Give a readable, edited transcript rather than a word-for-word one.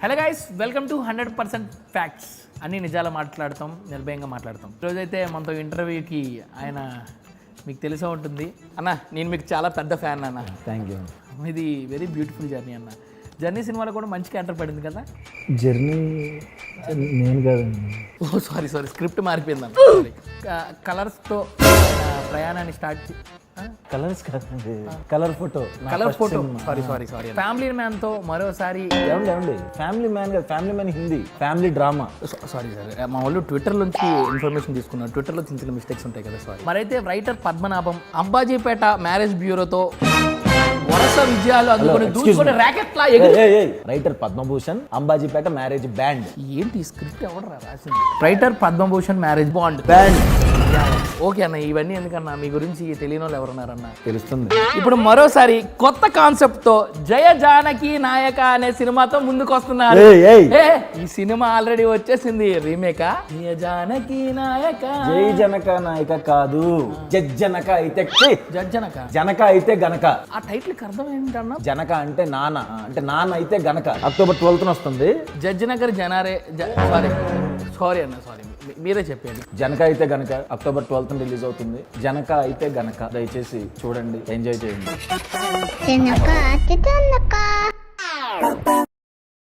Hello guys, welcome to 100% facts. అన్ని నిజాలు మాట్లాడతాం, నిర్భయంగా మాట్లాడతాం. ఈరోజైతే మనతో ఇంటర్వ్యూకి ఆయన మీకు తెలిసే ఉంటుంది అన్న. నేను మీకు చాలా పెద్ద ఫ్యాన్ అన్న. Thank you. ఇది వెరీ బ్యూటిఫుల్ జర్నీ అన్న. జర్నీ సినిమాలో కూడా మంచి క్యారెక్టర్ పడింది కదా. జర్నీ నేను కాదండి. ఓ సారీ స్క్రిప్ట్ మారిపోయింది అన్న. కలర్స్తో ప్రయాణాన్ని స్టార్ట్ కలర్స్ కాదండి, కలర్ ఫోటో. సారీ ఫ్యామిలీ మ్యాన్తో మరోసారి. ఏమండి ఫ్యామిలీ మ్యాన్ కాదు, family man Hindi, family drama. Sorry మా వాళ్ళు ట్విట్టర్ నుంచి ఇన్ఫర్మేషన్ తీసుకున్నారు. ట్విట్టర్లో చిన్న చిన్న మిస్టేక్స్ ఉంటాయి కదా, సారీ. మరైతే రైటర్ పద్మనాభం అంబాజీపేట మ్యారేజ్ బ్యూరోతో వరుస విజయాలు అందుకొని దూసుకొని ర్యాకెట్ లా writer Padmabhushan Ambajipeta marriage band. ఏంటి స్క్రిప్ట్ ఎవడరా రాసింది? Writer Padmabhushan marriage band. Okay అన్న, ఇవన్నీ ఎందుకన్నా మీ గురించి తెలియని వాళ్ళు ఎవరున్నారన్న తెలుస్తుంది. ఇప్పుడు మరోసారి కొత్త కాన్సెప్ట్ తో జయ జానకి నాయక అనే సినిమాతో ముందుకు వస్తున్నారు. ఈ సినిమా ఆల్రెడీ వచ్చేసింది, రీమేకా? జయ జానకి నాయక. జై జనక నాయక కాదు, జనక అయితే జనక అయితే గనక. ఆ టైటిల్ కి అర్థం ఏంటన్నా? జనక అంటే నాన్న, అంటే నాన్న అయితే గనక. అక్టోబర్ 12న వస్తుంది. జడ్జి నగర్ జనారే. సారీ అన్న, సారీ, మీరే చెప్పండి. జనక అయితే గనక అక్టోబర్ 12న రిలీజ్ అవుతుంది. జనక అయితే గనక దయచేసి చూడండి, ఎంజాయ్ చేయండి.